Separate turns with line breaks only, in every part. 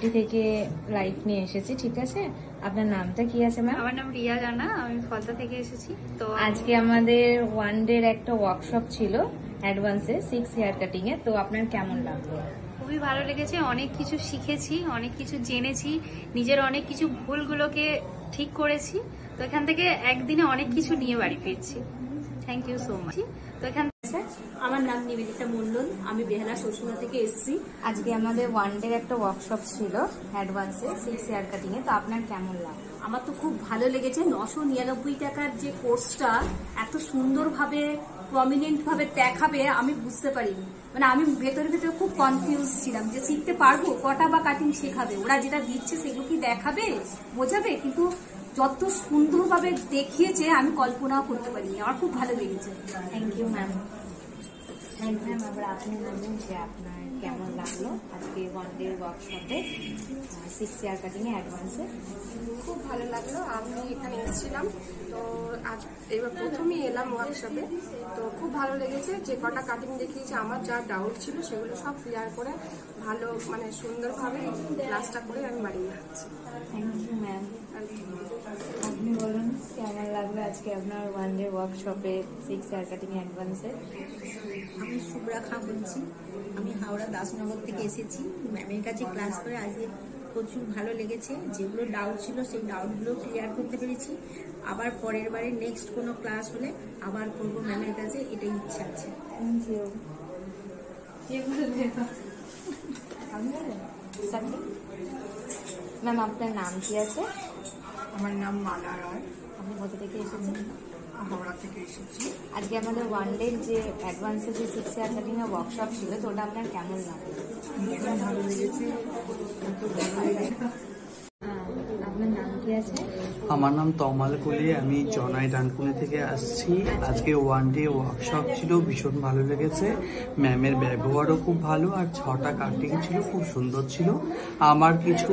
ফলতা থেকে লাইভ নিয়ে এসেছি, ঠিক আছে? আপনার নামটা কি আছে ম্যাম?
আমার নাম রিয়া জানা, আমি ফলতা থেকে এসেছি। তো
আজকে আমাদের ওয়ান ডের একটা ওয়ার্কশপ ছিল অ্যাডভান্সে 6 হেয়ার কাটিং এ। তো আপনার কেমন লাগলো?
খুবই ভালো লেগেছে, অনেক কিছু শিখেছি, অনেক কিছু জেনেছি, নিজের অনেক কিছু ভুলগুলোকে ঠিক করেছি। তো এখান থেকে একদিনে অনেক কিছু নিয়ে বাড়ি ফিরছি। Thank you so much. তো এখান
আমার নাম নিবেদিতা মন্ডল, আমি বেহালা শ্বশুরা থেকে এসেছি।
আজকে আমাদের ওয়ান ডের একটা ওয়ার্কশপ ছিল অ্যাডভান্সে 6 হেয়ার কাটিং এ। তো আপনার কেমন লাগলো?
আমার তো খুব ভালো লেগেছে। 999 টাকার যে কোর্সটা এত সুন্দরভাবে প্রমিনেন্ট ভাবে দেখাবে আমি বুঝতে পারিনি। মানে আমি ভেতরে ভেতরে খুব কনফিউজ ছিলাম যে শিখতে পারবো, কটা বা কাটিং শেখাবে, ওরা যেটা দিচ্ছে সেগুলো কি দেখাবে, বোঝাবে, কিন্তু যত সুন্দরভাবে দেখিয়েছে আমি কল্পনাও করতে পারিনি। আমার খুব ভালো লেগেছে।
Thank you ma'am. ম্যাম, আবার আপনি বলবেন যে আপনার কেমন লাগলো আজকে ওয়ান ডে ওয়ার্কশপে 6 হেয়ার কাটিং এ অ্যাডভান্সে?
খুব ভালো লাগলো। আমি এখানে এসেছিলাম, তো আজ এবার প্রথমেই এলাম ওয়ার্কশপে। তো খুব ভালো লেগেছে। যে কটা কাটিং দেখিয়েছে, আমার যা ডাউট ছিল সেগুলো সব ক্লিয়ার করে ভালো মানে সুন্দরভাবে ক্লাসটা করে আমি বাড়ি যাচ্ছি।
Thank you ma'am. আপনি বলুন কেমন লাগলো আজকে আপনার ওয়ান ডে ওয়ার্কশপে 6 হেয়ার কাটিং অ্যাডভান্সে?
আমি শুভ্রা খাঁ বলছি, আমি হাওড়া দাসনগর থেকে এসেছি। ম্যামের কাছে ক্লাস করে আজকে প্রচুর ভালো লেগেছে। যেগুলো ডাউট ছিল সেই ডাউটগুলো ক্লিয়ার করতে পেরেছি। আবার পরের বারে নেক্সট কোনো ক্লাস হলে আবার করবো ম্যামের কাছে, এটাই ইচ্ছা আছে।
Thank you. ম্যাম, আপনার নাম কি আছে?
আমার নাম মালা রায়,
আপনি কোথা থেকে এসেছেন?
হাওড়া থেকে এসেছি।
আজকে আমাদের ওয়ান ডে যে অ্যাডভান্সে যে 6 হেয়ার কাটিং এর ওয়ার্কশপ ছিল, তো ওটা আপনার কেমন লাগলো?
ভীষণ ভালো লেগেছে, খুব ভালো লেগেছে।
আপনার নাম কি আছে?
আমার নাম তমাল কলি, আমি জনাই ডানকুনি থেকে আসছি। আজকে ওয়ান ডে ওয়ার্কশপ ছিল, ভীষণ ভালো লেগেছে। ম্যামের ব্যবহারও খুব ভালো, আর 6টা কাটিং ছিল, খুব সুন্দর ছিল। আমার কিছু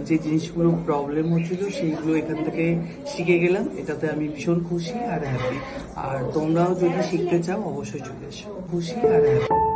যে জিনিসগুলো প্রবলেম হচ্ছিল সেইগুলো এখান থেকে শিখে গেলাম, এটাতে আমি ভীষণ খুশি আর হ্যাপি। আর তোমরাও যদি শিখতে চাও অবশ্যই চলে এসো, খুশি আর হ্যাপি।